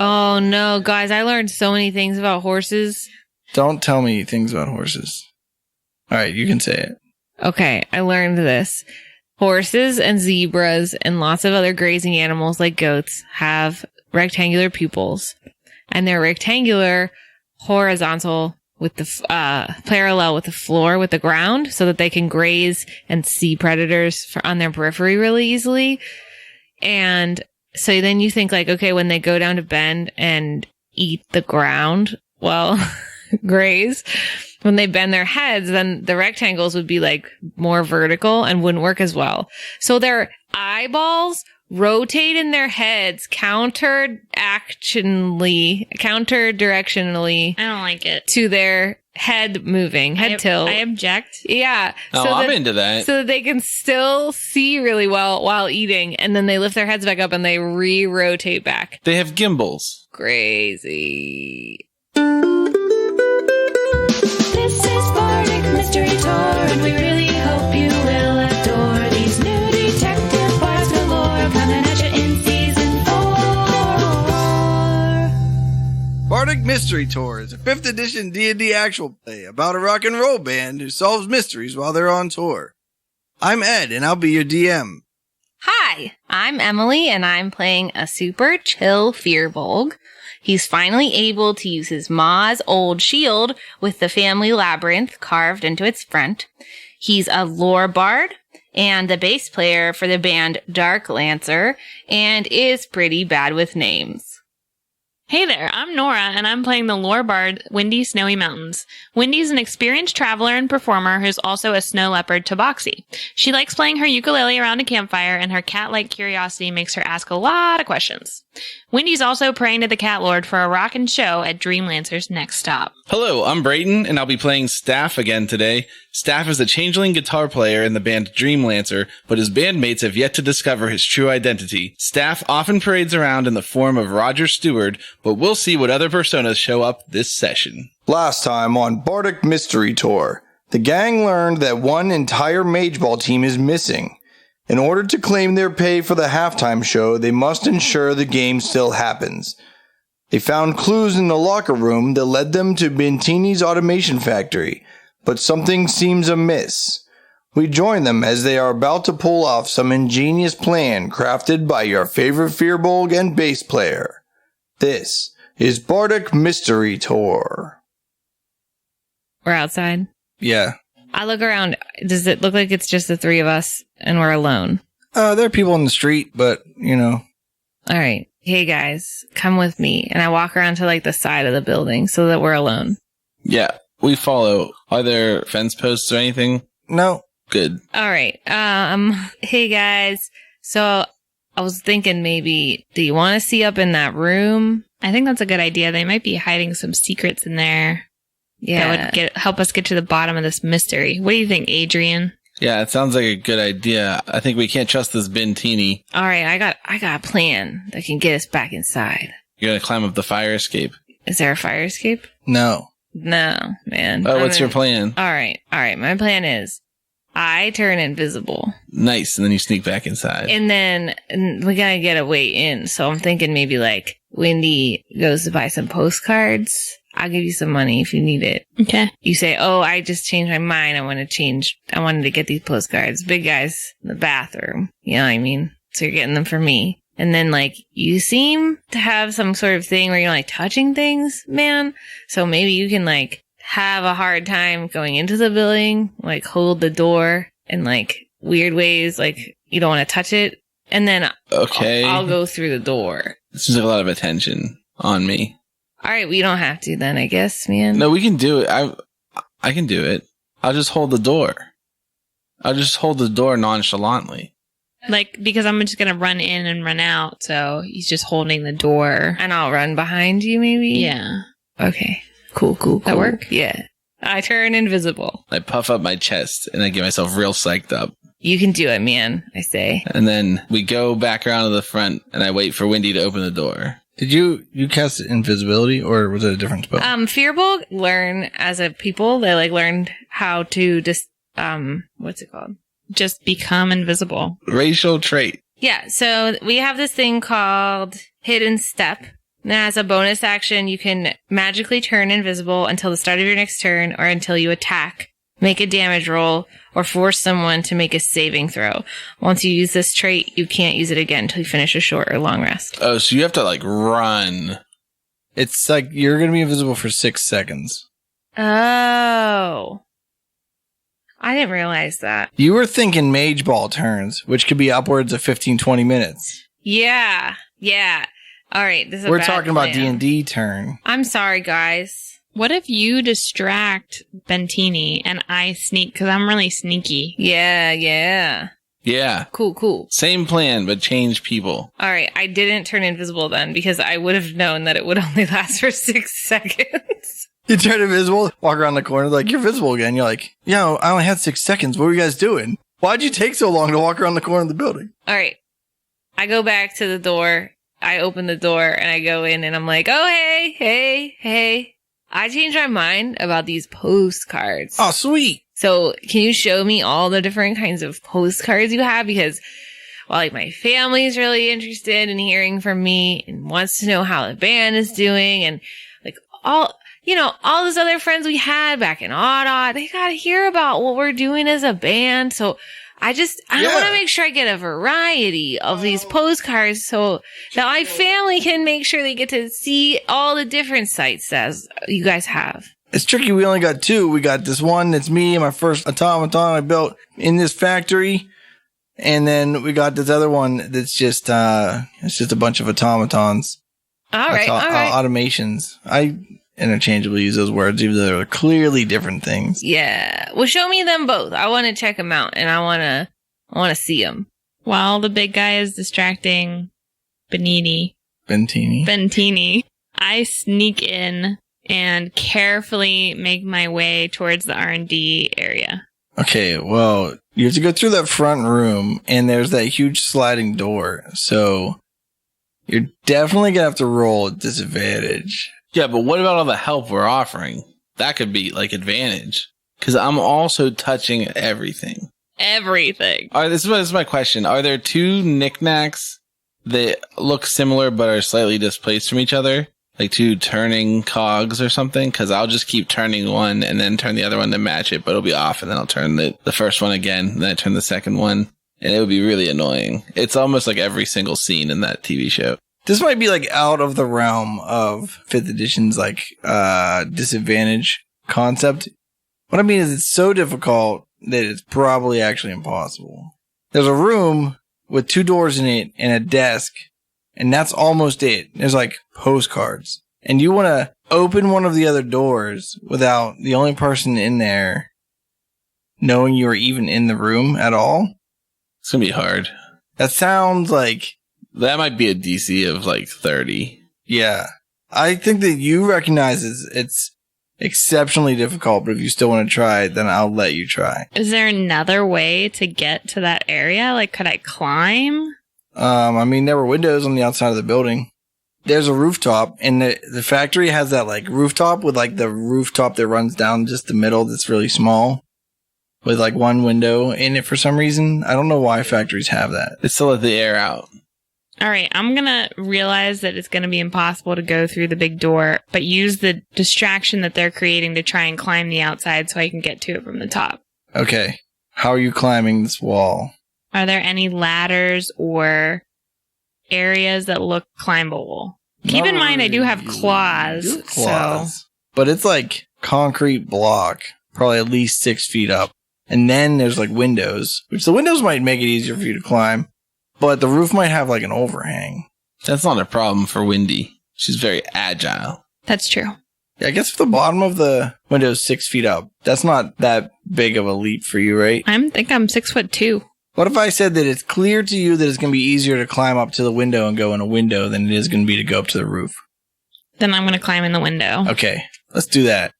Oh, no, guys, I learned so many things about horses. Don't tell me things about horses. All right, you can say it. Okay, I learned this. Horses and zebras and lots of other grazing animals like goats have rectangular pupils. And they're rectangular, horizontal, with the parallel with the floor, with the ground, so that they can graze and see predators on their periphery really easily. And so then you think like, okay, when they go down to bend and eat the ground, well, graze, when they bend their heads, then the rectangles would be like more vertical and wouldn't work as well. So their eyeballs rotate in their heads counter-directionally. I don't like it. To their head moving, head tilt. I object. Yeah. Oh, I'm into that. So that they can still see really well while eating, and then they lift their heads back up and they re-rotate back. They have gimbals. Crazy. This is Bardic Mystery Tour, and we really hope you will adore these new detective bards galore coming at you in season 4. Bardic Mystery Tour is a 5th edition D&D actual play about a rock and roll band who solves mysteries while they're on tour. I'm Ed, and I'll be your DM. Hi, I'm Emily, and I'm playing a super chill Firbolg. He's finally able to use his ma's old shield with the family labyrinth carved into its front. He's a lore bard and the bass player for the band Dreamlancer, and is pretty bad with names. Hey there, I'm Nora, and I'm playing the lore bard, Windy Snowy Mountains. Windy's an experienced traveler and performer who's also a snow leopard tabaxi. She likes playing her ukulele around a campfire, and her cat-like curiosity makes her ask a lot of questions. Windy's also praying to the Cat Lord for a rockin' show at Dreamlancer's next stop. Hello, I'm Brayton, and I'll be playing Staff again today. Staff is a changeling guitar player in the band Dreamlancer, but his bandmates have yet to discover his true identity. Staff often parades around in the form of Roger Stewart, but we'll see what other personas show up this session. Last time on Bardic Mystery Tour, the gang learned that one entire Mage Ball team is missing. In order to claim their pay for the halftime show, they must ensure the game still happens. They found clues in the locker room that led them to Bintini's automation factory, but something seems amiss. We join them as they are about to pull off some ingenious plan crafted by your favorite Firbolg and bass player. This is Bardic Mystery Tour. We're outside. Yeah. I look around. Does it look like it's just the three of us and we're alone? There are people in the street, but, you know. All right. Hey, guys, come with me. And I walk around to, like, the side of the building so that we're alone. Yeah, we follow. Are there fence posts or anything? No. Good. All right. Hey, guys. So I was thinking maybe, do you want to see up in that room? I think that's a good idea. They might be hiding some secrets in there. Yeah. That would help us get to the bottom of this mystery. What do you think, Adrian? Yeah, it sounds like a good idea. I think we can't trust this Bintini. All right. I got a plan that can get us back inside. You're gonna climb up the fire escape. Is there a fire escape? No. No, man. Oh, what's your plan? All right. My plan is I turn invisible. Nice. And then you sneak back inside. And then we gotta get a way in. So I'm thinking maybe like Windy goes to buy some postcards. I'll give you some money if you need it. Okay. You say, oh, I just changed my mind. I wanted to get these postcards. Big guys in the bathroom. You know what I mean? So you're getting them for me. And then, like, you seem to have some sort of thing where you're, like, touching things, man. So maybe you can, like, have a hard time going into the building, like, hold the door in, like, weird ways, like, you don't want to touch it. And then okay. I'll go through the door. This is a lot of attention on me. All right, we don't have to then, I guess, man. No, we can do it. I can do it. I'll just hold the door. I'll just hold the door nonchalantly. Like, because I'm just going to run in and run out, so he's just holding the door. And I'll run behind you, maybe? Yeah. Okay. Cool. That work? Yeah. I turn invisible. I puff up my chest, and I get myself real psyched up. You can do it, man, I say. And then we go back around to the front, and I wait for Windy to open the door. Did you cast invisibility, or was it a different spell? Firbolg learn as a people. They like learned how to just what's it called? Just become invisible. Racial trait. Yeah. So we have this thing called hidden step, Now, as a bonus action, you can magically turn invisible until the start of your next turn or until you attack, make a damage roll, or force someone to make a saving throw. Once you use this trait, you can't use it again until you finish a short or long rest. Oh, so you have to, like, run. It's like you're going to be invisible for 6 seconds. Oh. I didn't realize that. You were thinking Mage Ball turns, which could be upwards of 15, 20 minutes. Yeah. All right, this is We're talking about D&D turn. I'm sorry, guys. What if you distract Bentini and I sneak? Because I'm really sneaky. Yeah. Yeah. Cool. Same plan, but change people. All right, I didn't turn invisible then because I would have known that it would only last for 6 seconds. You turn invisible, walk around the corner, like, you're visible again. You're like, yeah, I only had 6 seconds. What were you guys doing? Why'd you take so long to walk around the corner of the building? All right, I go back to the door. I open the door and I go in and I'm like, oh, hey. I changed my mind about these postcards. Oh, sweet. So can you show me all the different kinds of postcards you have? Because, well, like my family's really interested in hearing from me and wants to know how the band is doing. And like all those other friends we had back in Audot, they got to hear about what we're doing as a band. So I want to make sure I get a variety of these postcards so that my family can make sure they get to see all the different sites as you guys have. It's tricky. We only got 2. We got this one that's me and my first automaton I built in this factory. And then we got this other one that's just, it's just a bunch of automatons. All right. Automations. I interchangeably use those words, even though they're clearly different things. Yeah. Well, show me them both. I want to check them out and I want to see them. While the big guy is distracting Bentini, I sneak in and carefully make my way towards the R&D area. Okay, well, you have to go through that front room, and there's that huge sliding door, so you're definitely going to have to roll at disadvantage. Yeah, but what about all the help we're offering? That could be, like, advantage. Because I'm also touching everything. Everything. This is my question. Are there 2 knickknacks that look similar but are slightly displaced from each other? Like 2 turning cogs or something? Because I'll just keep turning one and then turn the other one to match it, but it'll be off, and then I'll turn the first one again, and then I turn the second one, and it would be really annoying. It's almost like every single scene in that TV show. This might be like out of the realm of 5th edition's like disadvantage concept. What I mean is it's so difficult that it's probably actually impossible. There's a room with 2 doors in it and a desk, and that's almost it. There's like postcards. And you want to open one of the other doors without the only person in there knowing you're even in the room at all? It's going to be hard. That sounds like... That might be a DC of like 30. Yeah. I think that you recognize it's exceptionally difficult, but if you still want to try it, then I'll let you try. Is there another way to get to that area? Like, could I climb? I mean, there were windows on the outside of the building. There's a rooftop, and the factory has that like rooftop with like the rooftop that runs down just the middle that's really small with like one window in it for some reason. I don't know why factories have that. It's to let the air out. All right, I'm going to realize that it's going to be impossible to go through the big door, but use the distraction that they're creating to try and climb the outside so I can get to it from the top. Okay. How are you climbing this wall? Are there any ladders or areas that look climbable? Keep in mind, I do have claws. But it's like concrete block, probably at least 6 feet up. And then there's like windows, which the windows might make it easier for you to climb. But the roof might have like an overhang. That's not a problem for Wendy. She's very agile. That's true. Yeah, I guess if the bottom of the window is 6 feet up, that's not that big of a leap for you, right? I think I'm 6'2". What if I said that it's clear to you that it's going to be easier to climb up to the window and go in a window than it is going to be to go up to the roof? Then I'm going to climb in the window. Okay, let's do that.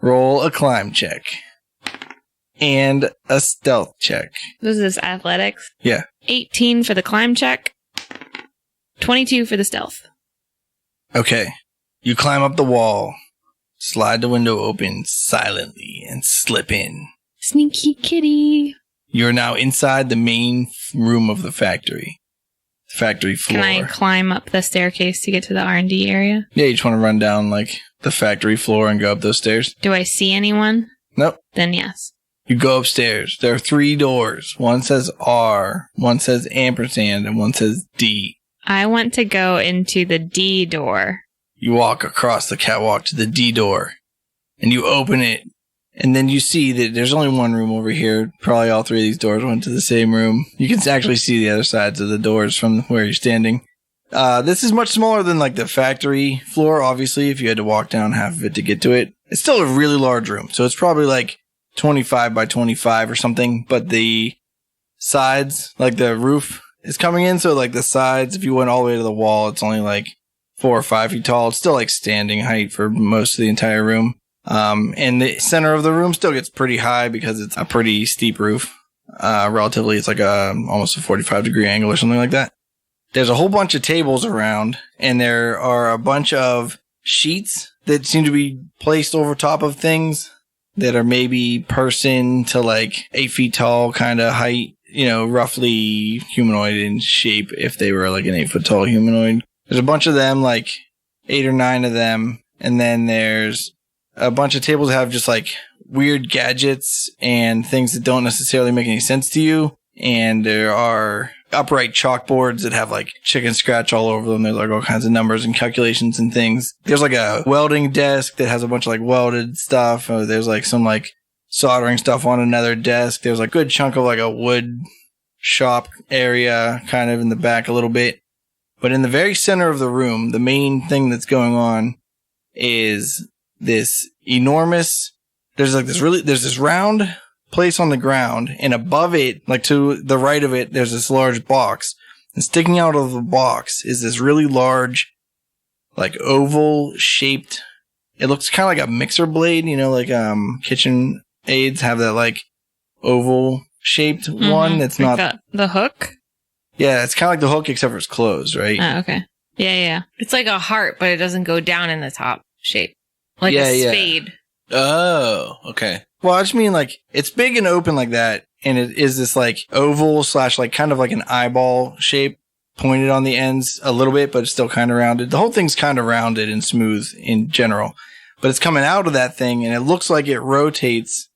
Roll a climb check. And a stealth check. This is athletics? Yeah. 18 for the climb check. 22 for the stealth. Okay. You climb up the wall, slide the window open silently, and slip in. Sneaky kitty. You're now inside the main room of the factory. factory floor. Can I climb up the staircase to get to the R&D area? Yeah, you just want to run down like the factory floor and go up those stairs. Do I see anyone? Nope. Then yes. You go upstairs. There are 3 doors. One says R, one says ampersand, and one says D. I want to go into the D door. You walk across the catwalk to the D door, and you open it, and then you see that there's only one room over here. Probably all 3 of these doors went to the same room. You can actually see the other sides of the doors from where you're standing. This is much smaller than like the factory floor, obviously, if you had to walk down half of it to get to it. It's still a really large room, so it's probably like 25 by 25 or something, but the sides, like the roof is coming in, so like the sides, if you went all the way to the wall, it's only like 4 or 5 feet tall. It's still like standing height for most of the entire room. And the center of the room still gets pretty high because it's a pretty steep roof. Relatively, it's like almost a 45-degree angle or something like that. There's a whole bunch of tables around, and there are a bunch of sheets that seem to be placed over top of things that are maybe person to like 8 feet tall kind of height, you know, roughly humanoid in shape if they were like an 8 foot tall humanoid. There's a bunch of them, like 8 or 9 of them. And then there's a bunch of tables that have just like weird gadgets and things that don't necessarily make any sense to you. And there are upright chalkboards that have like chicken scratch all over them. There's like all kinds of numbers and calculations and things. There's like a welding desk that has a bunch of like welded stuff. There's like some like soldering stuff on another desk. There's like a good chunk of like a wood shop area kind of in the back a little bit. But in the very center of the room, the main thing that's going on is this enormous, there's this round place on the ground, and above it, like to the right of it, there's this large box. And sticking out of the box is this really large, like oval shaped, it looks kind of like a mixer blade, you know, like kitchen aids have that like oval shaped one. It's like not the hook. Yeah, it's kind of like the hook except for it's closed, right? Oh, okay. Yeah. It's like a heart, but it doesn't go down in the top shape. Like Yeah, a yeah. spade. Oh, okay. Well, I just mean like it's big and open like that, and it is this like oval / like kind of like an eyeball shape, pointed on the ends a little bit, but it's still kind of rounded. The whole thing's kind of rounded and smooth in general, but it's coming out of that thing, and it looks like it rotates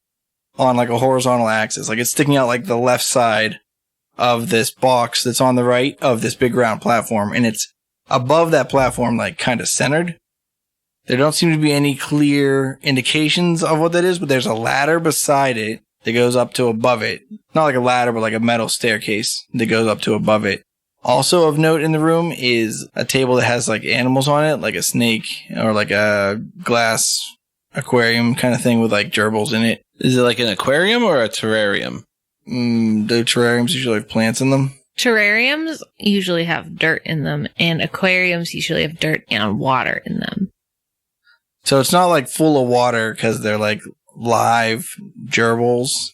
on like a horizontal axis, like it's sticking out like the left side of this box that's on the right of this big round platform, and it's above that platform, like kind of centered. There don't seem to be any clear indications of what that is, but there's a ladder beside it that goes up to above it. Not like a ladder, but like a metal staircase that goes up to above it. Also of note in the room is a table that has like animals on it, like a snake or like a glass aquarium kind of thing with like gerbils in it. Is it like an aquarium or a terrarium? The terrariums usually have plants in them. Terrariums usually have dirt in them, and aquariums usually have dirt and water in them. So it's not like full of water because they're like live gerbils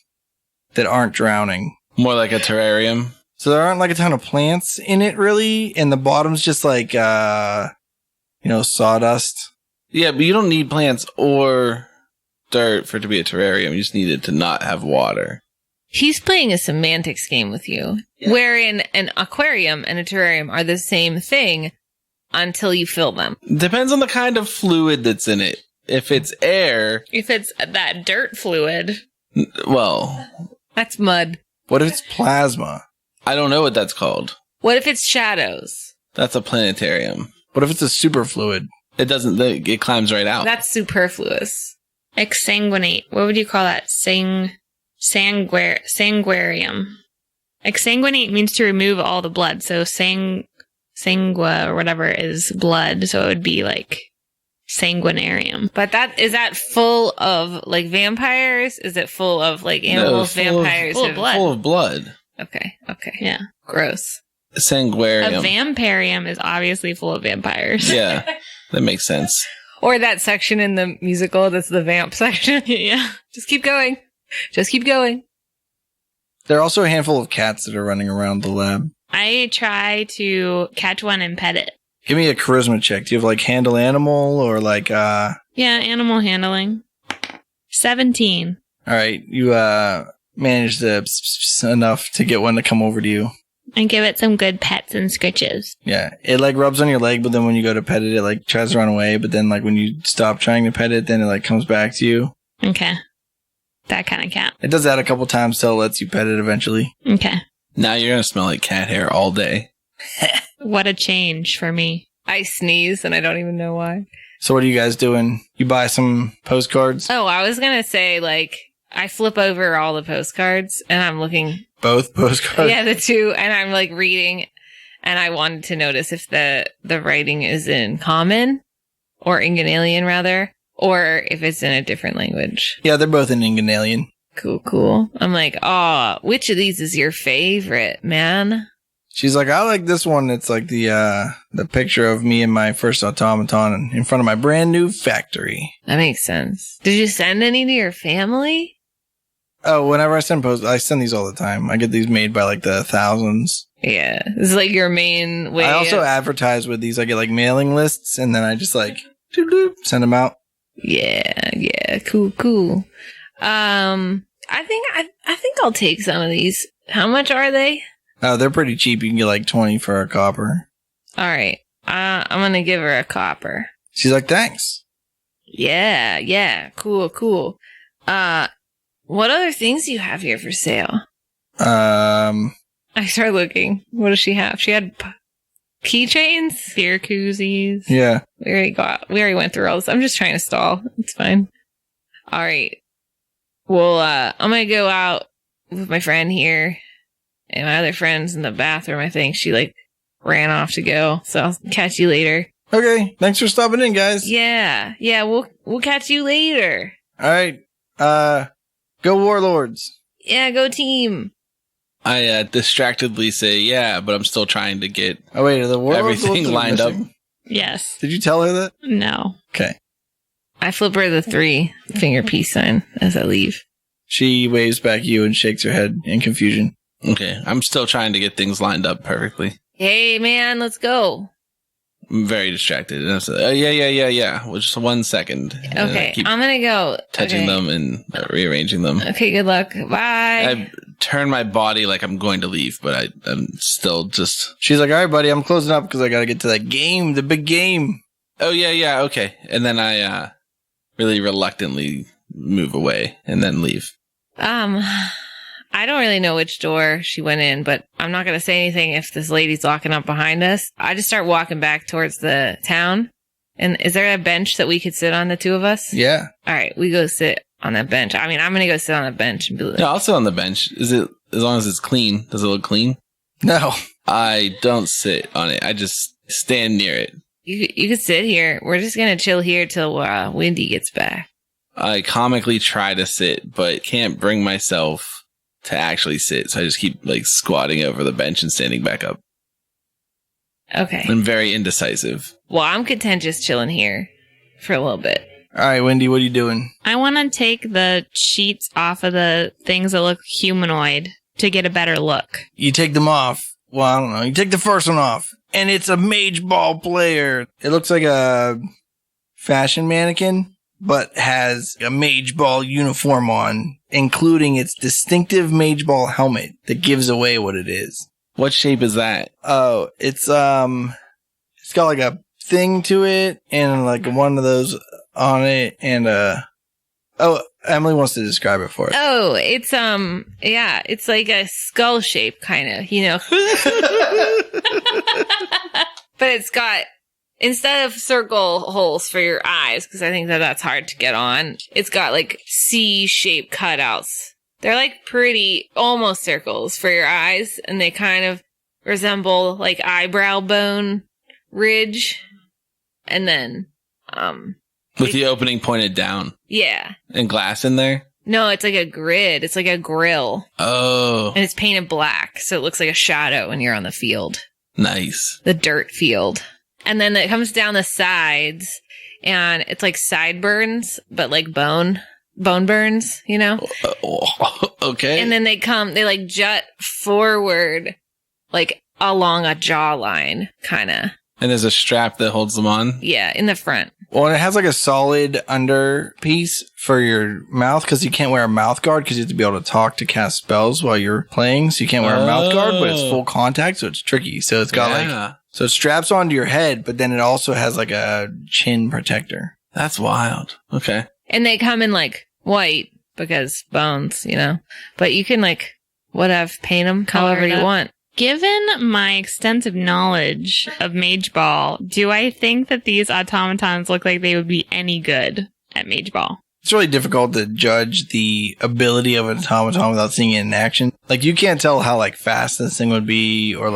that aren't drowning. More like a terrarium. So there aren't like a ton of plants in it really, and the bottom's just like, sawdust. Yeah, but you don't need plants or dirt for it to be a terrarium. You just need it to not have water. He's playing a semantics game with you, wherein an aquarium and a terrarium are the same thing until you fill them. Depends on the kind of fluid that's in it. If it's air, If it's that dirt fluid, well, that's mud. What if it's plasma? I don't know what that's called. What if it's shadows? That's a planetarium. What if it's a superfluid? It doesn't, it climbs right out. That's superfluous. Exsanguinate. What would you call that? Sanguarium. Exsanguinate means to remove all the blood. So sangua or whatever is blood. So it would be like sanguinarium. But is that full of like vampires? Is it full of like animals, vampires? full of blood. Full of blood. Okay. Yeah. Gross. Sanguarium. A vamparium is obviously full of vampires. Yeah, that makes sense. Or that section in the musical that's the vamp section. Yeah. Just keep going. Just keep going. There are also a handful of cats that are running around the lab. I try to catch one and pet it. Give me a charisma check. Do you have like handle animal or like Yeah, animal handling. 17. All right, you managed to enough to get one to come over to you. And give it some good pets and scritches. Yeah, it like rubs on your leg, but then when you go to pet it, it like tries to run away. But then like when you stop trying to pet it, then it like comes back to you. Okay. That kind of cat. It does that a couple times till it lets you pet it eventually. Okay. Now you're going to smell like cat hair all day. What a change for me. I sneeze and I don't even know why. So what are you guys doing? You buy some postcards? Oh, I was going to say, like, I flip over all the postcards and I'm looking. Both postcards? Yeah, the two. And I'm like reading. And I wanted to notice if the writing is in Common or Inganalian, rather, or if it's in a different language. Yeah, they're both in Inganalian. Cool. I'm like, oh, which of these is your favorite, man? She's like, I like this one. It's like the picture of me and my first automaton in front of my brand new factory. That makes sense. Did you send any to your family? Oh, whenever I send posts, I send these all the time. I get these made by like the thousands. Yeah. This is like your main way. I also advertise with these. I get like mailing lists and then I just like send them out. Yeah. Cool. I think I'll take some of these. How much are they? Oh, they're pretty cheap. You can get like 20 for a copper. All right. I'm going to give her a copper. She's like, thanks. Yeah. Cool. What other things do you have here for sale? I started looking. What does she have? She had keychains? Beer koozies. Yeah. We already went through all this. I'm just trying to stall. It's fine. All right. Well, I'm going to go out with my friend here and my other friend's in the bathroom. I think she like ran off to go. So I'll catch you later. Okay. Thanks for stopping in, guys. Yeah. We'll catch you later. All right. Go Warlords. Yeah. Go team. I distractedly say, yeah, but I'm still trying to get Oh, wait. Are the Warlords everything lined up. Yes. Did you tell her that? No. Okay. I flip her the 3 finger peace sign as I leave. She waves back at you and shakes her head in confusion. Okay, I'm still trying to get things lined up perfectly. Hey, man, let's go. I'm very distracted. And I said, yeah. Well, just 1 second. Okay, I'm going to go. Touching them and rearranging them. Okay, good luck. Bye. I turn my body like I'm going to leave, but I'm still just... She's like, all right, buddy, I'm closing up because I got to get to that game, the big game. Oh, yeah, okay. And then I really reluctantly move away and then leave. I don't really know which door she went in, but I'm not going to say anything if this lady's locking up behind us. I just start walking back towards the town. And is there a bench that we could sit on, the two of us? Yeah. All right, we go sit on that bench. I mean, I'm going to go sit on a bench and be like... Yeah, I'll sit on the bench. Is it, as long as it's clean? Does it look clean? No. I don't sit on it. I just stand near it. You could sit here. We're just going to chill here till Wendy gets back. I comically try to sit, but can't bring myself to actually sit. So I just keep like squatting over the bench and standing back up. Okay. I'm very indecisive. Well, I'm content just chilling here for a little bit. All right, Wendy, what are you doing? I want to take the sheets off of the things that look humanoid to get a better look. You take them off. Well, I don't know. You take the first one off, and it's a mage ball player. It looks like a fashion mannequin, but has a mage ball uniform on, including its distinctive mage ball helmet that gives away what it is. What shape is that? Oh, it's got like a thing to it and like one of those on it and oh, Emily wants to describe it for us. Oh, it's yeah, it's like a skull shape kind of, you know. But it's got, instead of circle holes for your eyes, because I think that's hard to get on, it's got like C-shaped cutouts. They're like pretty, almost circles for your eyes, and they kind of resemble like eyebrow bone ridge. And then, with the opening pointed down. Yeah. And glass in there? No, it's like a grid. It's like a grill. Oh. And it's painted black, so it looks like a shadow when you're on the field. Nice. The dirt field. And then it comes down the sides, and it's like sideburns, but like bone burns, you know? Okay. And then they like jut forward, like along a jawline, kind of. And there's a strap that holds them on. Yeah, in the front. Well, and it has like a solid under piece for your mouth because you can't wear a mouth guard because you have to be able to talk to cast spells while you're playing. So you can't wear a mouth guard, but it's full contact, so it's tricky. So it's got so it straps onto your head, but then it also has like a chin protector. That's wild. Okay. And they come in like white because bones, but you can paint them however you want. Given my extensive knowledge of Mage Ball, do I think that these automatons look like they would be any good at Mage Ball? It's really difficult to judge the ability of an automaton without seeing it in action. Like, you can't tell how fast this thing would be or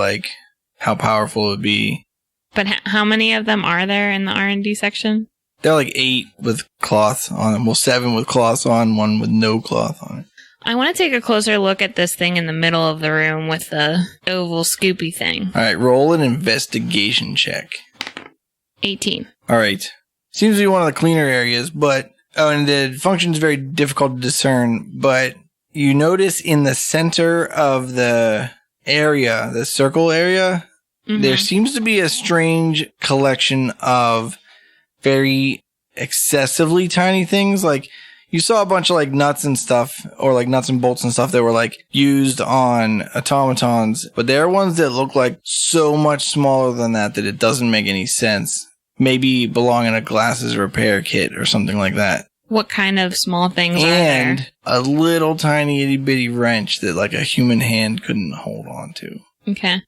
how powerful it would be. But how many of them are there in the R&D section? There are 8 with cloth on them. Well, 7 with cloth on, 1 with no cloth on it. I want to take a closer look at this thing in the middle of the room with the oval scoopy thing. All right, roll an investigation check. 18. All right. Seems to be one of the cleaner areas, but... Oh, and the function is very difficult to discern, but you notice in the center of the area, the circle area, there seems to be a strange collection of very excessively tiny things. You saw a bunch of nuts and stuff, or nuts and bolts and stuff that were used on automatons, but there are ones that look so much smaller than that it doesn't make any sense. Maybe belong in a glasses repair kit or something like that. What kind of small things are there? And a little tiny itty bitty wrench that a human hand couldn't hold on to. Okay.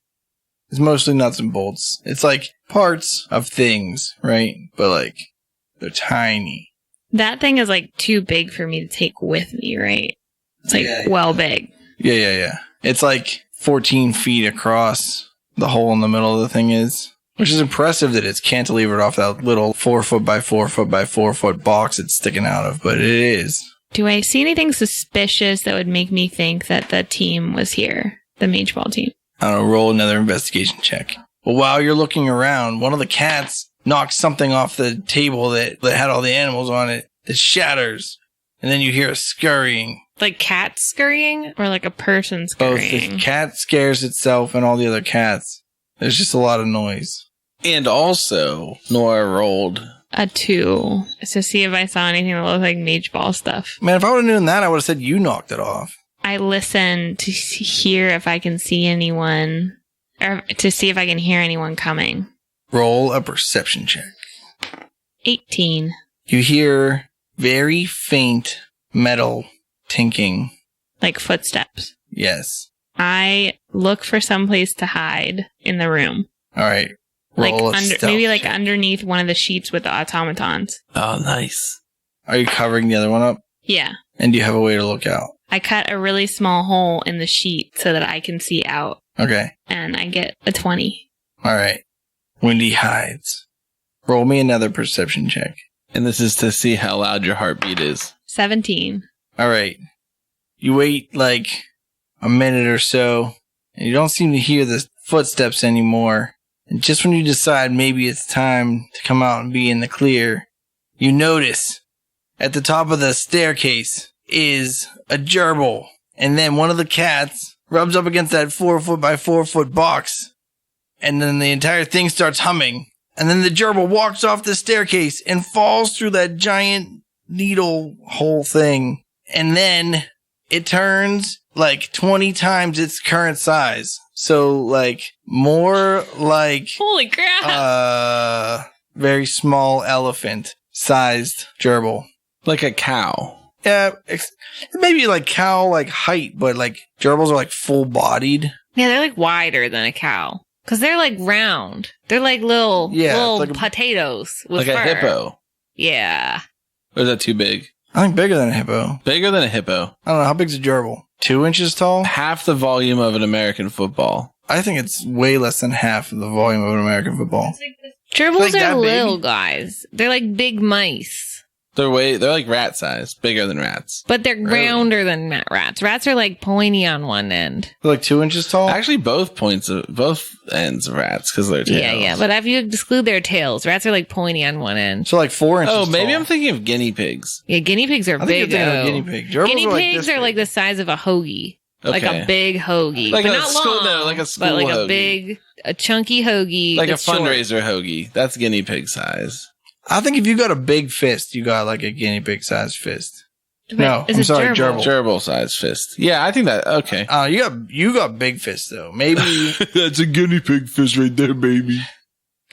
It's mostly nuts and bolts. It's parts of things, right? But they're tiny. That thing is too big for me to take with me, right? It's well big. Yeah. It's 14 feet across the hole in the middle of the thing is. Which is impressive that it's cantilevered off that little 4 foot by 4 foot by 4 foot box it's sticking out of, but it is. Do I see anything suspicious that would make me think that the team was here? The Mage Ball team? I don't know, roll another investigation check. Well, while you're looking around, one of the cats knocks something off the table that had all the animals on it that shatters. And then you hear a scurrying. Like cats scurrying? Or a person Both scurrying? the cat scares itself and all the other cats. There's just a lot of noise. And also, Nora rolled a 2 to see if I saw anything that looked like Mage Ball stuff. Man, if I would have known that, I would have said you knocked it off. I listen to hear if I can see anyone, or to see if I can hear anyone coming. Roll a perception check. 18. You hear very faint metal tinking. Like footsteps. Yes. I look for someplace to hide in the room. All right. Roll Maybe underneath one of the sheets with the automatons. Oh, nice. Are you covering the other one up? Yeah. And do you have a way to look out? I cut a really small hole in the sheet so that I can see out. Okay. And I get a 20. All right. Wendy hides. Roll me another perception check. And this is to see how loud your heartbeat is. 17. All right. You wait a minute or so, and you don't seem to hear the footsteps anymore. And just when you decide maybe it's time to come out and be in the clear, you notice at the top of the staircase is a gerbil. And then one of the cats rubs up against that 4 foot by 4 foot box. And then the entire thing starts humming. And then the gerbil walks off the staircase and falls through that giant needle hole thing. And then it turns 20 times its current size. So, more Holy crap! Very small elephant-sized gerbil. Like a cow. Yeah, maybe cow height, but gerbils are full-bodied. Yeah, they're wider than a cow. Because they're round. They're little potatoes with like fur. a hippo. Yeah. Or is that too big? I think bigger than a hippo. Bigger than a hippo. I don't know, how big's a gerbil? 2 inches tall? Half the volume of an American football. I think it's way less than half of the volume of an American football. Gerbils that are big? little guys. They're big mice. They're rat size, bigger than rats. But they're Really? rounder than rats. Rats are pointy on one end. They're 2 inches tall? Actually, both ends of rats because they're tails. Yeah. But if you exclude their tails, rats are pointy on one end. So 4 inches Oh, maybe tall. I'm thinking of guinea pigs. Yeah, guinea pigs are I think big. you're thinking of though. guinea pig. Gerbils Guinea are pigs this are big. the size of a hoagie. Like a big hoagie. Like but a not school- long. no, like a school But like hoagie. a chunky hoagie. Like a that's short. fundraiser hoagie. That's guinea pig size. I think if you got a big fist, you got like a guinea pig sized fist. Wait, No, is I'm it sorry, gerbil? gerbil. Gerbil size fist. Yeah, I think that, okay. You got big fists though. Maybe That's a guinea pig fist right there, baby.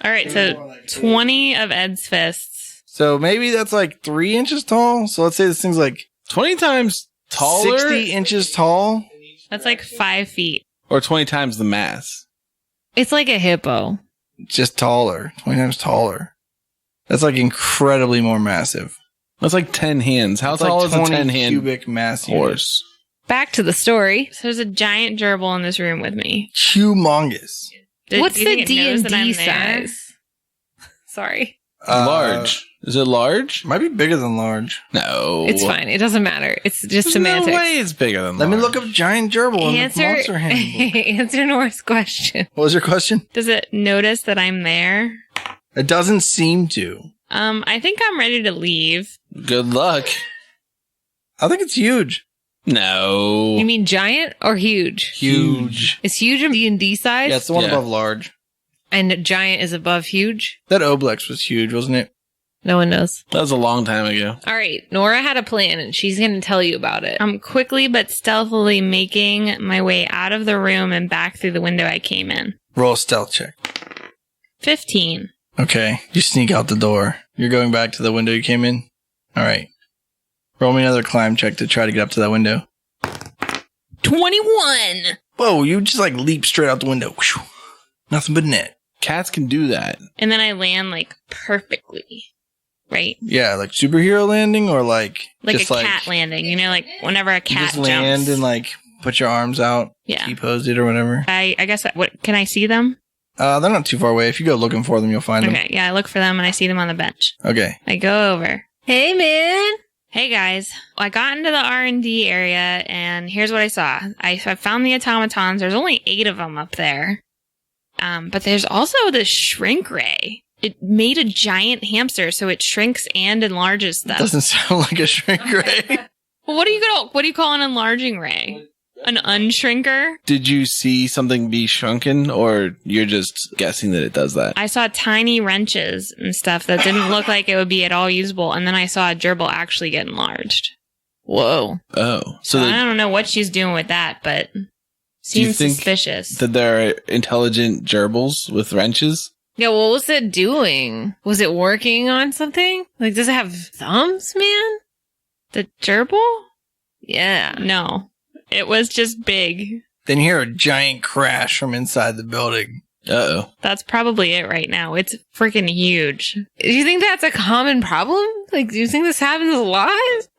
All right, so 20 of Ed's fists. so. Maybe that's like 3 inches tall. So let's say this thing's like 20 times taller 60 inches tall. That's like 5 feet. or 20 times the mass? It's like a hippo. Just taller. 20 times taller. That's like incredibly more massive. That's like 10 hands. How It's tall like is a 20 10-hand cubic mass unit. horse? Back to the story. So there's a giant gerbil in this room with me. Humongous. What's do you the think it knows that I'm D&D there? size? Sorry. Large. Is it large? Might be bigger than large. No. It's fine. It doesn't matter. It's just There's semantics. no way it's bigger than Let me large. look up giant gerbil in the Answer, monster handbook. answer Nora's question. What was your question? Does it notice that I'm there? It doesn't seem to. I think I'm ready to leave. Good luck. I think it's huge. No. You mean giant or huge? Huge. Is huge a D&D size? Yeah, it's the one Yeah. above large. And giant is above huge? That Oblex was huge, wasn't it? No one knows. That was a long time ago. All right. Nora had a plan and she's going to tell you about it. I'm quickly but stealthily making my way out of the room and back through the window I came in. Roll a stealth check. 15. Okay. You sneak out the door. You're going back to the window you came in? All right. Roll me another climb check to try to get up to that window. 21! Whoa, you just like leap straight out the window. Whew. Nothing but net. Cats can do that. And then I land like perfectly. Right? Yeah, like superhero landing or like Like just a cat landing. You know, like whenever a you cat just land jumps. and like put your arms out, Yeah. T-posed it or whatever. I guess, what can I see them? They're not too far away. If you go looking for them, you'll find Okay, yeah, I look for them and I see them on the bench. them. Okay. I go over. Hey, man. Hey guys, I got into the R&D area and here's what I saw. I found the automatons. There's only 8 of them up there. But there's also this shrink ray. It made a giant hamster so it shrinks and enlarges stuff. Doesn't sound like a shrink ray. Well, what do you call an enlarging ray? An unshrinker? Did you see something be shrunken, or you're just guessing that it does that? I saw tiny wrenches and stuff that didn't look like it would be at all usable, and then I saw a gerbil actually get enlarged. Whoa. Oh. So I don't know what she's doing with that, but seems think suspicious. that there are intelligent gerbils with wrenches? Yeah, what was it doing? Was it working on something? Like, does it have thumbs, man? The gerbil? Yeah. No. It was just big. Then you hear a giant crash from inside the building. Uh-oh. That's probably it right now. It's freaking huge. Do you think that's a common problem? Like, do you think this happens a lot?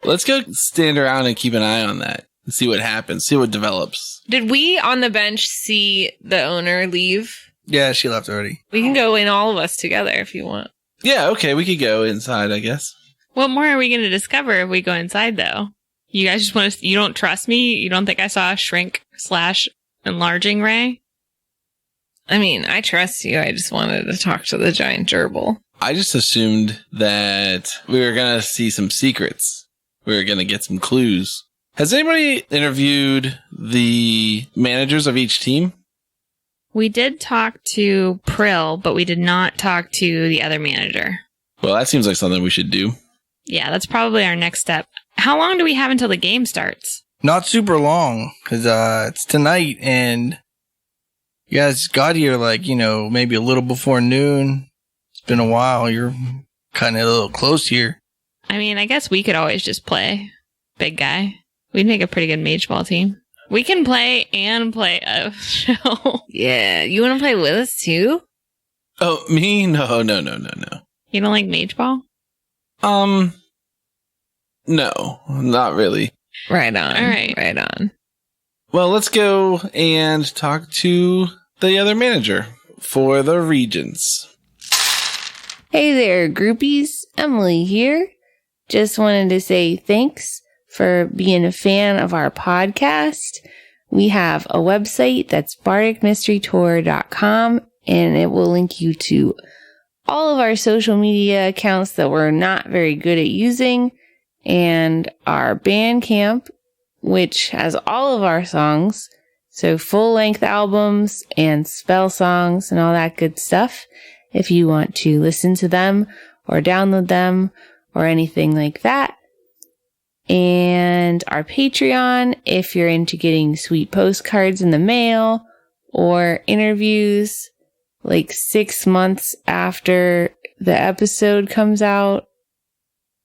Let's go stand around and keep an eye on that and see what happens, see what develops. Did we on the bench see the owner leave? Yeah, she left already. We can go in all of us together if you want. Yeah, okay, we could go inside, I guess. What more are we going to discover if we go inside, though? You guys just want to... You don't trust me? You don't think I saw a shrink/enlarging ray? I mean, I trust you. I just wanted to talk to the giant gerbil. I just assumed that we were going to see some secrets. We were going to get some clues. Has anybody interviewed the managers of each team? We did talk to Prill, but we did not talk to the other manager. Well, that seems like something we should do. Yeah, that's probably our next step. How long do we have until the game starts? Not super long, because it's tonight, and you guys got here like, maybe a little before noon. It's been a while. You're kind of a little close here. I mean, I guess we could always just play. Big guy. We'd make a pretty good mage ball team. We can play and play a show. Yeah. You want to play with us too? Oh, me? No. You don't like mage ball? No, not really. Right on. All right. Right on. Well, let's go and talk to the other manager for the regions. Hey there, groupies. Emily here. Just wanted to say thanks for being a fan of our podcast. We have a website that's bardicmysterytour.com, and it will link you to all of our social media accounts that we're not very good at using, and our Bandcamp which has all of our songs. So full-length albums and spell songs and all that good stuff. If you want to listen to them or download them or anything like that. And our Patreon, if you're into getting sweet postcards in the mail or interviews like 6 months after the episode comes out.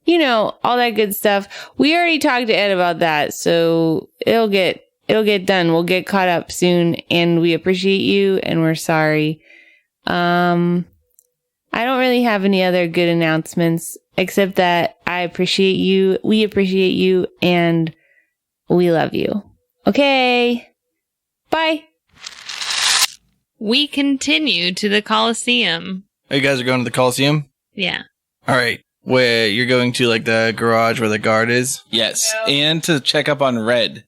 You know, all that good stuff. We already talked to Ed about that, so it'll get done. We'll get caught up soon, and we appreciate you, and we're sorry. I don't really have any other good announcements, except that I appreciate you, we appreciate you, and we love you. Okay. Bye. We continue to the Coliseum. Oh, you guys are going to the Coliseum? Yeah. All right. Where you're going to, like, the garage where the guard is? Yes, and to check up on Red.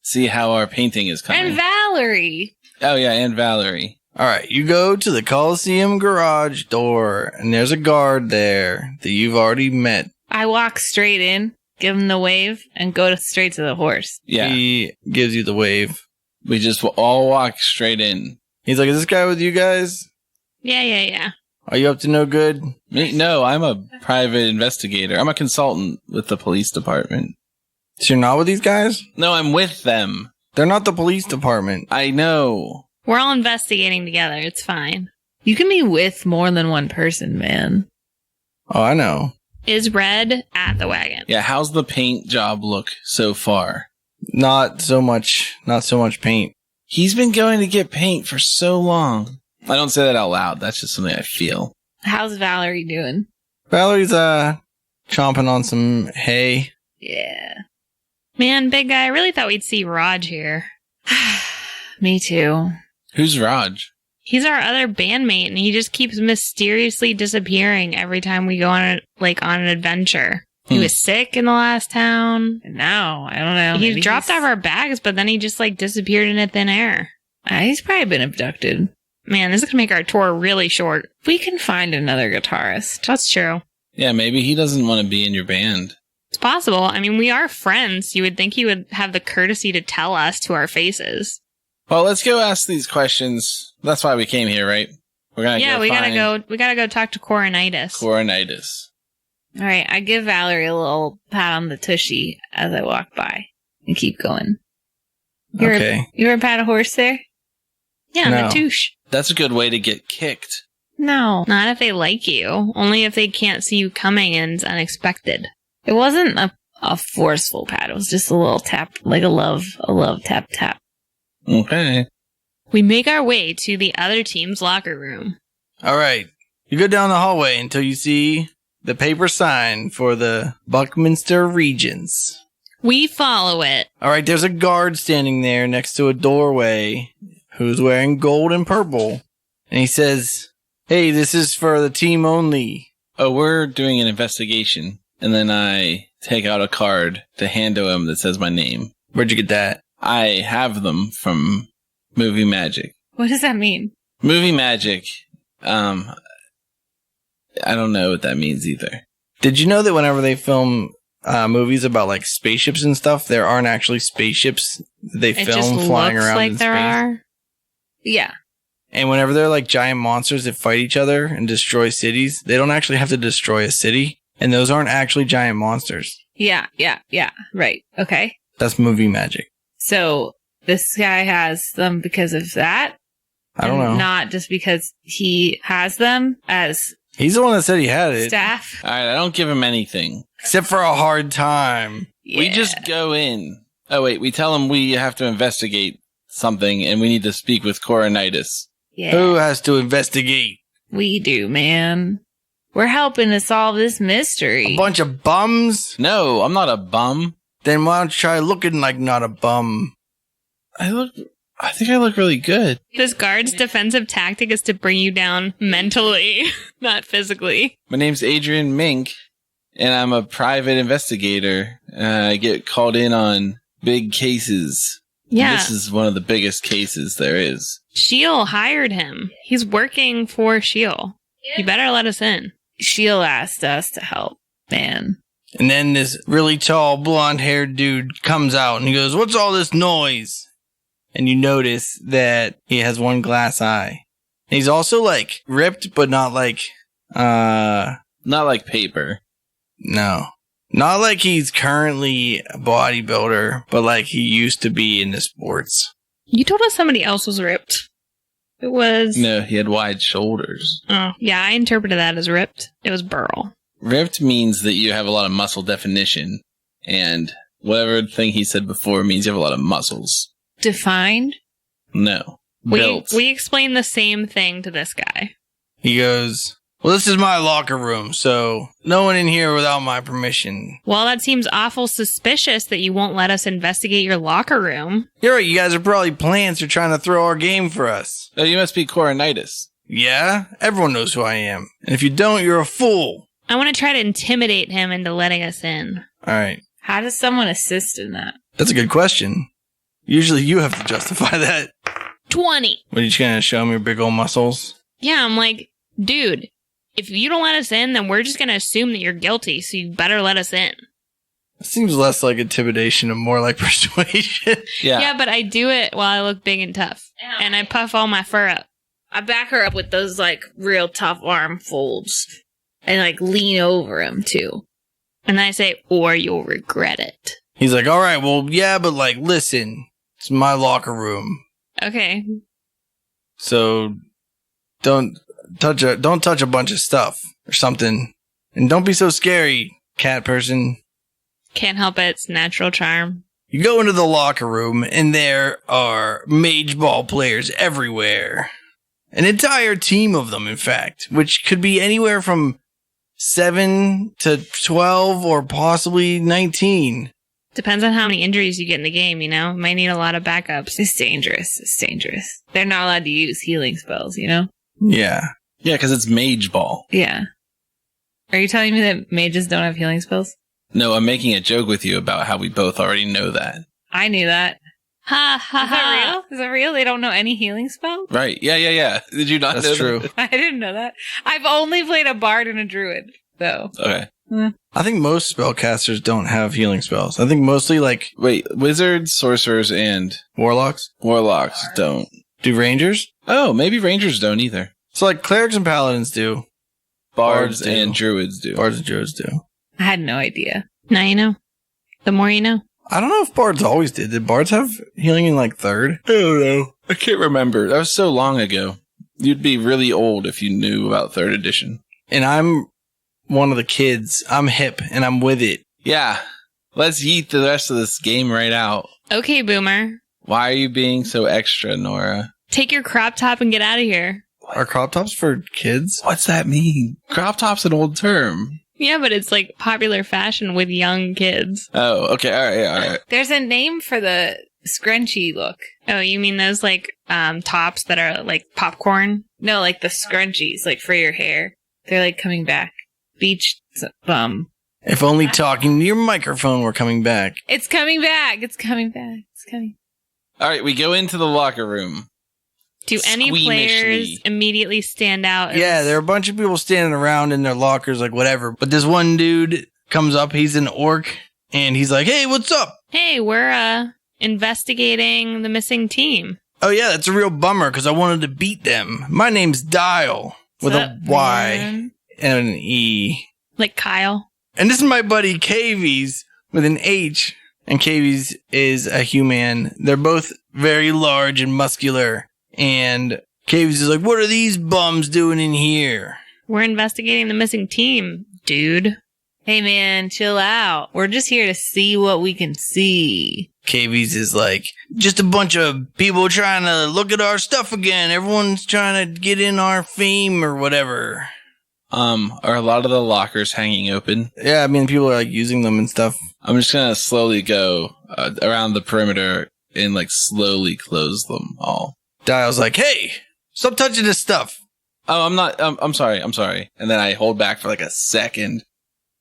See how our painting is coming. And Valerie. Oh, yeah, and Valerie. All right. You go to the Coliseum garage door, and there's a guard there that you've already met. I walk straight in, give him the wave, and go straight to the horse. Yeah, He gives you the wave. we just all walk straight in. He's like, is this guy with you guys? Yeah. Are you up to no good? Me? No, I'm a private investigator. I'm a consultant with the police department. So you're not with these guys? No, I'm with them. They're not the police department. I know. We're all investigating together. It's fine. You can be with more than one person, man. Oh, I know. Is Red at the wagon? Yeah, how's the paint job look so far? Not so much paint. He's been going to get paint for so long. I don't say that out loud. That's just something I feel. How's Valerie doing? Valerie's, chomping on some hay. Yeah. Man, big guy, I really thought we'd see Raj here. Me too. Who's Raj? He's our other bandmate, and he just keeps mysteriously disappearing every time we go on an adventure. He was sick in the last town. And now, I don't know. He maybe dropped he's- off our bags, but then he just disappeared into thin air. He's probably been abducted. Man, this is gonna make our tour really short. We can find another guitarist. That's true. Yeah, maybe he doesn't want to be in your band. It's possible. I mean, we are friends. You would think he would have the courtesy to tell us to our faces. Well, let's go ask these questions. That's why we came here, right? We're gonna We find gotta go talk to Coronitis. Coronitis. All right, I give Valerie a little pat on the tushy as I walk by and keep going. Okay. You ever pat a horse there? Yeah, No. the touche. That's a good way to get kicked. No. Not if they like you. Only if they can't see you coming and it's unexpected. It wasn't a forceful pat. It was just a little tap, like a love tap tap. Okay. We make our way to the other team's locker room. All right. You go down the hallway until you see the paper sign for the Buckminster Regents. We follow it. All right. There's a guard standing there next to a doorway who's wearing gold and purple. And he says, hey, this is for the team only. Oh, we're doing an investigation. And then I take out a card to hand to him that says my name. Where'd you get that? I have them from Movie Magic. What does that mean? Movie Magic. I don't know what that means either. Did you know that whenever they film movies about like spaceships and stuff, there aren't actually spaceships they It just film flying looks around like in there space? are. Yeah. And whenever they're like giant monsters that fight each other and destroy cities, they don't actually have to destroy a city. And those aren't actually giant monsters. Yeah. Right. Okay. That's movie magic. So this guy has them because of that? I don't and know. Not just because he has them as He's the one that said he had it. staff? All right, I don't give him anything. Except for a hard time. We just go in. Oh, wait, we tell him we have to investigate something and we need to speak with Coronitis. Yeah. Who has to investigate? We do, man. We're helping to solve this mystery. A bunch of bums? No, I'm not a bum. Then why don't you try looking like not a bum? I think I look really good. This guard's defensive tactic is to bring you down mentally, not physically. My name's Adrian Mink, and I'm a private investigator. I get called in on big cases. Yeah. This is one of the biggest cases there is. Sheil hired him. He's working for Sheil. You better let us in. She'll asked us to help, man. And then this really tall, blonde-haired dude comes out and he goes, "What's all this noise?" And you notice that he has one glass eye. And he's also, like, ripped, but not like, Not like paper. no. Not like he's currently a bodybuilder, but like he used to be in the sports. You told us somebody else was ripped. It was... No, he had wide shoulders. Oh, yeah, I interpreted that as ripped. It was Burl. Ripped means that you have a lot of muscle definition. And whatever thing he said before means you have a lot of muscles. Defined? No. Built. We explained the same thing to this guy. He goes, "Well, this is my locker room, so no one in here without my permission." Well, that seems awful suspicious that you won't let us investigate your locker room. You're right, you guys are probably plants or trying to throw our game for us. Oh, you must be Coronitis. Yeah? Everyone knows who I am. And if you don't, you're a fool. I want to try to intimidate him into letting us in. Alright, How does someone assist in that? that's a good question. Usually you have to justify that. 20. What, are you just gonna show me your big old muscles? Yeah, I'm like, dude, if you don't let us in, then we're just going to assume that you're guilty, so you better let us in. It seems less like intimidation and more like persuasion. Yeah, but I do it while I look big and tough. And I puff all my fur up. I back her up with those, like, real tough arm folds. And, like, lean over him, too. And I say, or you'll regret it. He's like, "Alright, well, yeah, but like, listen, it's my locker room. Okay. So don't touch a bunch of stuff or something. And don't be so scary, cat person." Can't help it. It's natural charm. You go into the locker room and there are mage ball players everywhere. An entire team of them, in fact, which could be anywhere from 7 to 12 or possibly 19. Depends on how many injuries you get in the game, you know? Might need a lot of backups. It's dangerous. It's dangerous. They're not allowed to use healing spells, you know? Yeah. Yeah, because it's mage ball. Yeah. Are you telling me that mages don't have healing spells? No, I'm making a joke with you about how we both already know that. I knew that. Ha ha Is that ha. real? Is that real? They don't know any healing spell? Right. Yeah. Did you not know That's true. that? I didn't know that. I've only played a bard and a druid, though. Okay. I think most spellcasters don't have healing spells. I think mostly like Wait, wizards, sorcerers, and warlocks. warlocks don't. Do rangers? Oh, maybe rangers don't either. So like clerics and paladins do. Bards do. and druids do. Bards and druids do. I had no idea. Now you know. The more you know. I don't know if bards always did. Did bards have healing in like third? I don't know. I can't remember. That was so long ago. You'd be really old if you knew about 3rd edition. And I'm one of the kids. I'm hip and I'm with it. Yeah. Let's yeet the rest of this game right out. Okay, Boomer. Why are you being so extra, Nora? Take your crop top and get out of here. Are crop tops for kids? What's that mean? Crop top's an old term. Yeah, but it's like popular fashion with young kids. Oh, okay. All right. There's a name for the scrunchy look. Oh, you mean those like tops that are like popcorn? No, like the scrunchies, like for your hair. They're like coming back. Beach bum. If only talking to your microphone were coming back. It's coming back. It's coming back. It's coming. All right, we go into the locker room. Do any players Squeamishly. immediately stand out? as- Yeah, there are a bunch of people standing around in their lockers, like whatever. But this one dude comes up, he's an orc, and he's like, "Hey, what's up?" Hey, we're investigating the missing team. "Oh yeah, that's a real bummer because I wanted to beat them. My name's Dial with What's a up, Y man? and an E. Like Kyle. And this is my buddy Cavies with an H. And Cavies is a human. They're both very large and muscular. And Cavies is like, "What are these bums doing in here?" We're investigating the missing team, dude. Hey man, chill out. We're just here to see what we can see. Cavies is like, "Just a bunch of people trying to look at our stuff again. Everyone's trying to get in our fame or whatever." Are a lot of the lockers hanging open? Yeah, I mean, people are like using them and stuff. I'm just gonna slowly go around the perimeter and like slowly close them all. Dial's like, "Hey, stop touching this stuff." Oh, I'm not. I'm sorry. And then I hold back for like a second,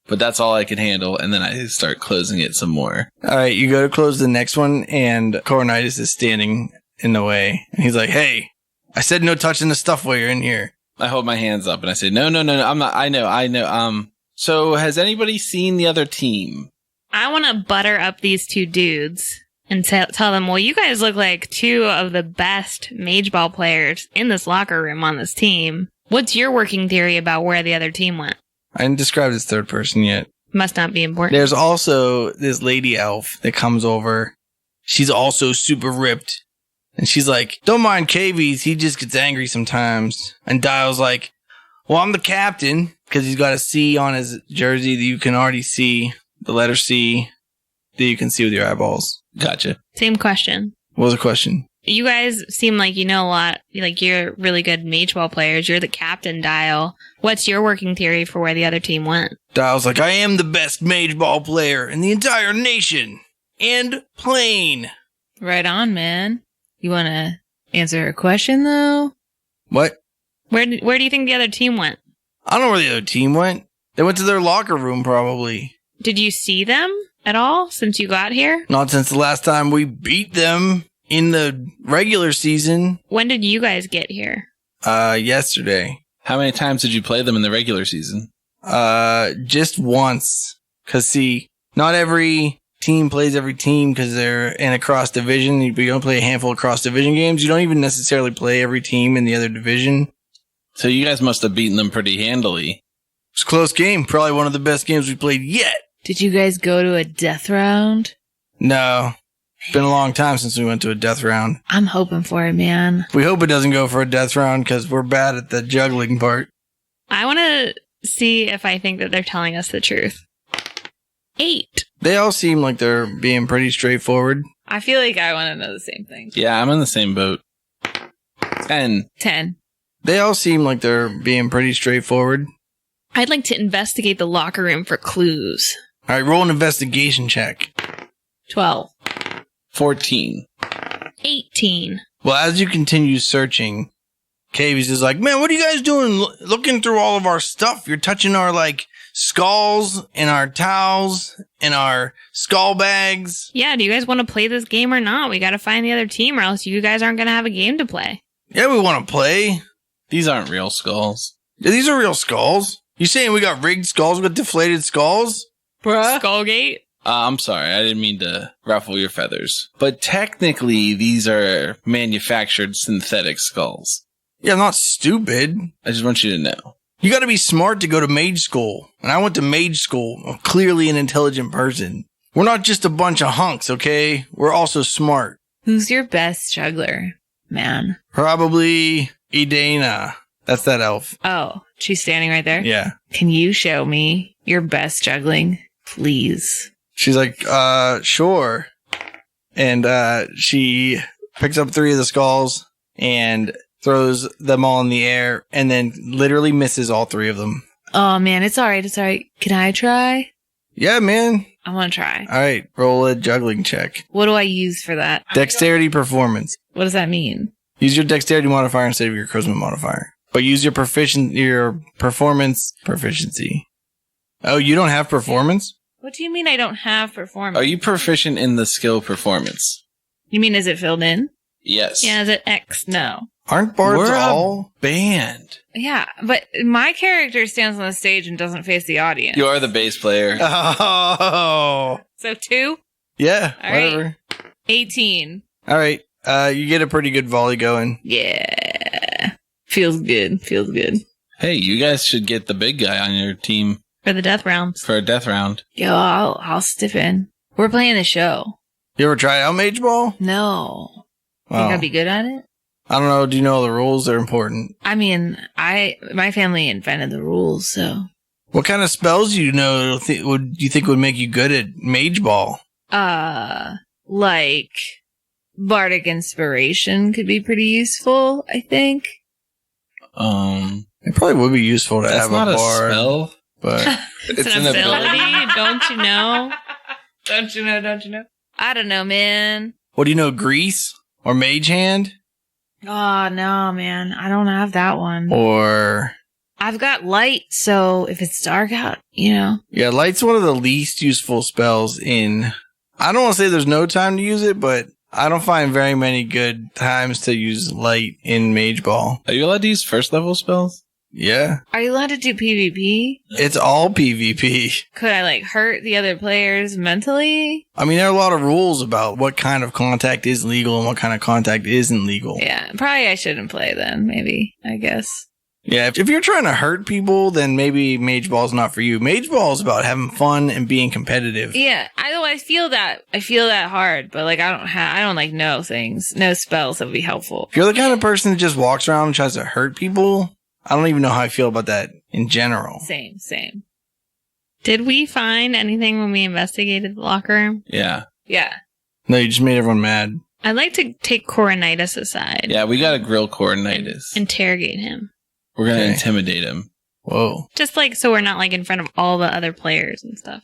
but that's all I can handle. And then I start closing it some more. All right, you go to close the next one, and Coronitis is standing in the way. And he's like, "Hey, I said no touching the stuff while you're in here." I hold my hands up and I say, no, I'm not. I know. So, has anybody seen the other team? I want to butter up these two dudes and tell them, well, you guys look like two of the best mage ball players in this locker room on this team. What's your working theory about where the other team went? I didn't describe this third person yet. Must not be important. There's also this lady elf that comes over. She's also super ripped. And she's like, don't mind Cavies, he just gets angry sometimes. And Dial's like, well, I'm the captain, because he's got a C on his jersey that you can already see. The letter C that you can see with your eyeballs. Gotcha. Same question. What was the question? You guys seem like you know a lot. Like, you're really good mage ball players. You're the captain, Dial. What's your working theory for where the other team went? Dial's like, I am the best mage ball player in the entire nation. And plane. Right on, man. You want to answer a question, though? What? Where do you think the other team went? I don't know where the other team went. They went to their locker room, probably. Did you see them at all since you got here? Not since the last time we beat them in the regular season. When did you guys get here? Yesterday. How many times did you play them in the regular season? Just once. Cause see, not every team plays every team because they're in a cross division. You don't play a handful of cross division games. You don't even necessarily play every team in the other division. So you guys must have beaten them pretty handily. It's a close game. Probably one of the best games we played yet. Did you guys go to a death round? No. It's been a long time since we went to a death round. I'm hoping for it, man. We hope it doesn't go for a death round because we're bad at the juggling part. I want to see if I think that they're telling us the truth. 8. They all seem like they're being pretty straightforward. I feel like I want to know the same thing. Yeah, I'm in the same boat. 10. 10. They all seem like they're being pretty straightforward. I'd like to investigate the locker room for clues. All right, roll an investigation check. 12. 14. 18. Well, as you continue searching, Cavies is like, man, what are you guys doing looking through all of our stuff? You're touching our, skulls and our towels and our skull bags. Yeah, do you guys want to play this game or not? We got to find the other team or else you guys aren't going to have a game to play. Yeah, we want to play. These aren't real skulls. Yeah, these are real skulls. You saying we got rigged skulls with deflated skulls? Bruh. Skullgate? I'm sorry, I didn't mean to ruffle your feathers. But technically, these are manufactured synthetic skulls. Yeah, I'm not stupid. I just want you to know. You gotta be smart to go to mage school. And I went to mage school. I'm clearly an intelligent person. We're not just a bunch of hunks, okay? We're also smart. Who's your best juggler, man? Probably Edana. That's that elf. Oh, she's standing right there? Yeah. Can you show me your best juggling, please? She's like, sure. And she picks up 3 of the skulls and throws them all in the air and then literally misses all 3 of them. Oh, man, it's all right. It's all right. Can I try? Yeah, man. I want to try. All right, roll a juggling check. What do I use for that? Dexterity performance. What does that mean? Use your dexterity modifier instead of your charisma modifier. But use your performance proficiency. Oh, you don't have performance? What do you mean I don't have performance? Are you proficient in the skill performance? You mean is it filled in? Yes. Yeah, is it X? No. Aren't bards We're all? a band. Yeah, but my character stands on the stage and doesn't face the audience. You are the bass player. Oh. So 2? Yeah, All right. whatever. 18. All right. You get a pretty good volley going. Yeah. Feels good. Feels good. Hey, you guys should get the big guy on your team For the death rounds. for a death round. Yo, I'll stiff in. We're playing the show. You ever try out Mage Ball? No. Wow. Think I'd be good at it? I don't know. Do you know the rules? They're important. I mean, my family invented the rules, so. What kind of spells do you know would you think would make you good at Mage Ball? Like, Bardic Inspiration could be pretty useful, I think. It probably would be useful to That's have not a a bard, spell. but It's an ability, don't you know? Don't you know, don't you know? I don't know, man. what do you know? Grease or Mage Hand Oh, no, man. I don't have that one. or I've got light, so if it's dark out, you know. yeah, Light's one of the least useful spells in. I don't want to say there's no time to use it, but I don't find very many good times to use Light in Mage Ball. Are you allowed to use first level spells? Yeah. Are you allowed to do PvP? It's all PvP. Could I like hurt the other players mentally? I mean, there are a lot of rules about what kind of contact is legal and what kind of contact isn't legal. Yeah, probably I shouldn't play then, maybe, I guess. Yeah, if you're trying to hurt people, then maybe Mage Ball's not for you. Mage Ball is about having fun and being competitive. Yeah, I feel that hard, but like I don't like know things, no spells that would be helpful. If you're the kind of person that just walks around and tries to hurt people, I don't even know how I feel about that in general. Same. Did we find anything when we investigated the locker room? Yeah. Yeah. No, you just made everyone mad. I'd like to take Coronitis aside. Yeah, we gotta grill Coronitis. Interrogate him. We're gonna Okay. intimidate him. Whoa. Just like so we're not like in front of all the other players and stuff.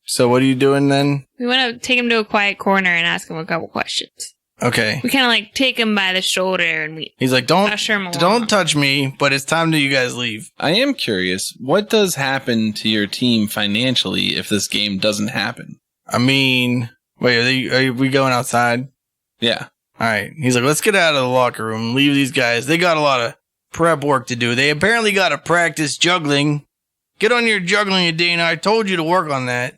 So what are you doing then? We want to take him to a quiet corner and ask him a couple questions. Okay. We kind of like take him by the shoulder and we He's like, don't usher him along. don't touch me, but it's time to you guys leave. I am curious, what does happen to your team financially if this game doesn't happen? I mean, wait, are we going outside? Yeah. All right. He's like, let's get out of the locker room. Leave these guys. They got a lot of prep work to do. They apparently got to practice juggling. Get on your juggling, Adina. I told you to work on that.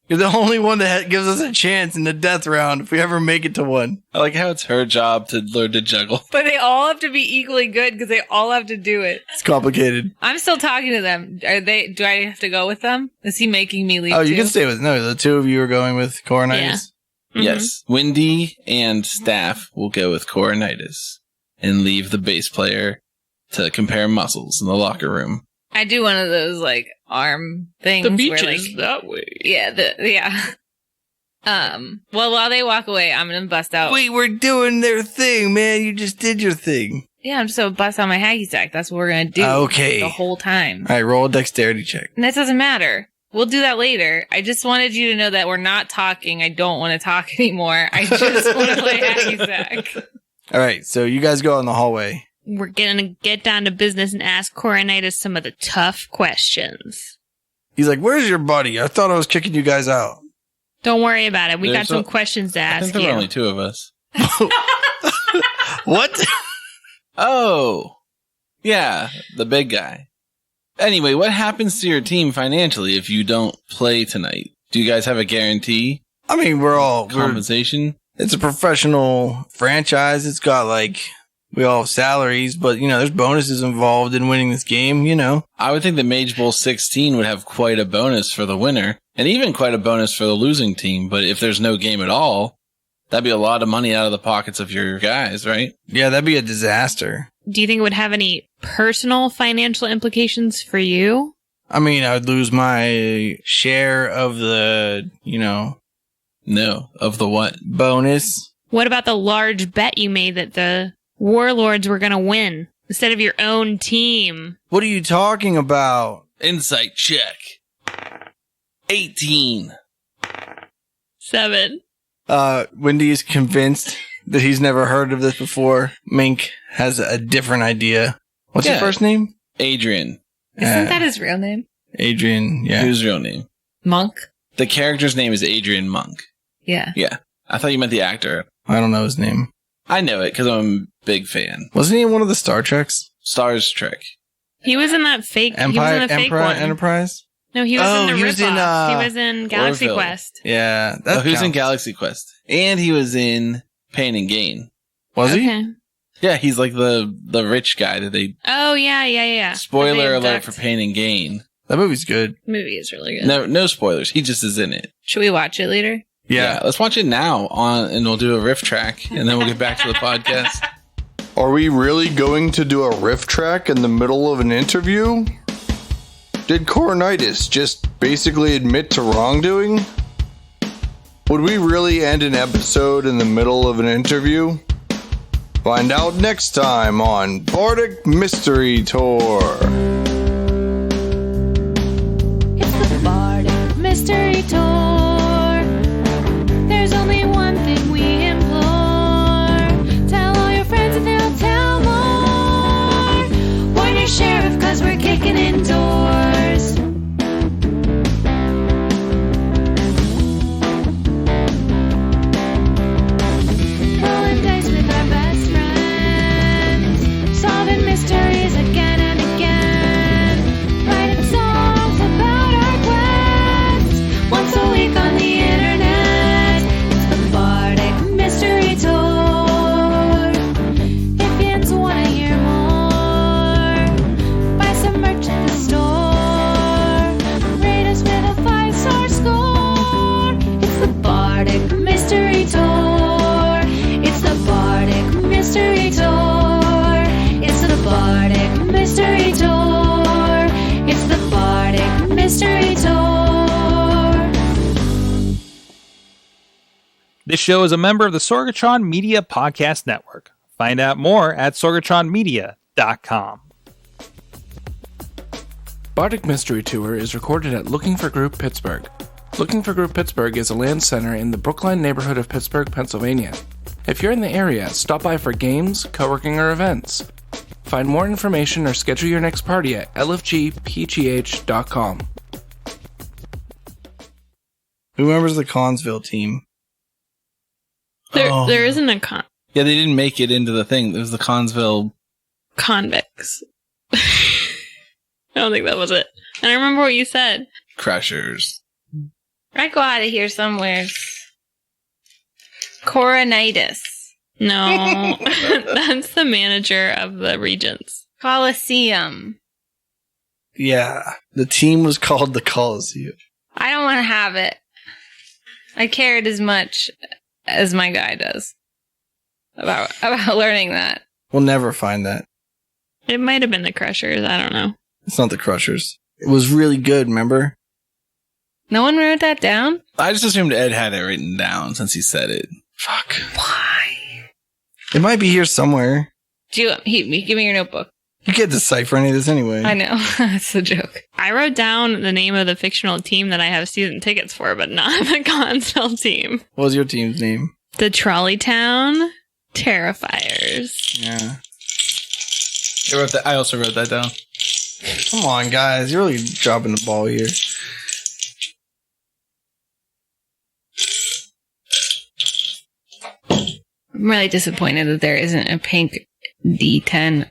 You're the only one that gives us a chance in the death round if we ever make it to one. I like how it's her job to learn to juggle. But they all have to be equally good because they all have to do it. It's complicated. I'm still talking to them. Do I have to go with them? Is he making me leave? Oh, you too? can stay with, no, the two of you are going with Coronitis. Yeah. Mhm. Yes. Wendy and Staff will go with Coronitis and leave the bass player to compare muscles in the locker room. I do one of those like arm things. that way. Yeah. Well, while they walk away, I'm gonna bust out. Wait, we're doing their thing, man. You just did your thing. Yeah, I'm just gonna bust out my hacky sack. That's what we're gonna do. Okay. The whole time. All right, roll a dexterity check. And that doesn't matter. We'll do that later. I just wanted you to know that we're not talking. I don't want to talk anymore. I just want to play hacky sack. All right, so you guys go in the hallway. We're gonna get down to business and ask Coronitis some of the tough questions. He's like, where's your buddy? I thought I was kicking you guys out. Don't worry about it. We got There's some questions to I ask think there you. were only two of us. What? Oh. Yeah, the big guy. Anyway, what happens to your team financially if you don't play tonight? Do you guys have a guarantee? I mean, we're Compensation? it's a professional franchise. It's got we all have salaries, but there's bonuses involved in winning this game, I would think that Mage Bowl 16 would have quite a bonus for the winner, and even quite a bonus for the losing team. But if there's no game at all, that'd be a lot of money out of the pockets of your guys, right? Yeah, that'd be a disaster. Do you think it would have any personal financial implications for you? I mean, I would lose my share of the, No. Of the what? bonus. What about the large bet you made that the warlords were going to win instead of your own team? What are you talking about? Insight check. 18. 7. Wendy is convinced that he's never heard of this before. Mink has a different idea. What's Yeah. your first name? Adrian. Isn't that his real name? Adrian, yeah. Who's his real name? Monk? The character's name is Adrian Monk. Yeah. Yeah. I thought you meant the actor. I don't know his name. I know it because I'm a big fan. Wasn't he in one of the Star Treks? Stars Trek. He was in that fake. he was in the fake one. Enterprise? No, he was Oh, in the he was in, ripoff. He was in Galaxy Orville. Quest. Yeah. That Oh, he was in counts. Galaxy Quest. And he was in Pain and Gain. Was he? Okay. Yeah, he's like the rich guy that they... Oh yeah. Spoiler That they alert for abduct. Pain and Gain. That movie's good. The movie is really good. No spoilers. He just is in it. Should we watch it later? Yeah. Let's watch it now and we'll do a riff track and then we'll get back to the podcast. Are we really going to do a riff track in the middle of an interview? Did Coronitis just basically admit to wrongdoing? Would we really end an episode in the middle of an interview? Find out next time on Bardic Mystery Tour. It's the Bardic Mystery Tour. There's only one thing we implore. Tell all your friends and they'll tell more. Warn your sheriff 'cause we're kicking in doors. Rolling dice with our best friends. Solving mysteries again and again. This show is a member of the Sorgatron Media Podcast Network. Find out more at sorgatronmedia.com. Bardic Mystery Tour is recorded at Looking for Group Pittsburgh. Looking for Group Pittsburgh is a land center in the Brookline neighborhood of Pittsburgh, Pennsylvania. If you're in the area, stop by for games, co-working, or events. Find more information or schedule your next party at lfgpgh.com. Who remembers the Connsville team? There isn't a Yeah, they didn't make it into the thing. It was the Connsville convicts. I don't think that was it. And I remember what you said. Crushers. I go out of here somewhere. Coronitis. No, that's the manager of the Regents. Coliseum. Yeah, the team was called the Coliseum. I don't want to have it. I cared as much as my guy does about learning that. We'll never find that. It might have been the Crushers. I don't know. It's not the Crushers. It was really good, remember? No one wrote that down? I just assumed Ed had it written down since he said it. Fuck. Why? It might be here somewhere. Give me your notebook. You can't decipher any of this anyway. I know. That's the joke. I wrote down the name of the fictional team that I have season tickets for, but not the Connsville team. What was your team's name? The Trolleytown Terrifiers. Yeah. I also wrote that down. Come on, guys. You're really dropping the ball here. I'm really disappointed that there isn't a pink D8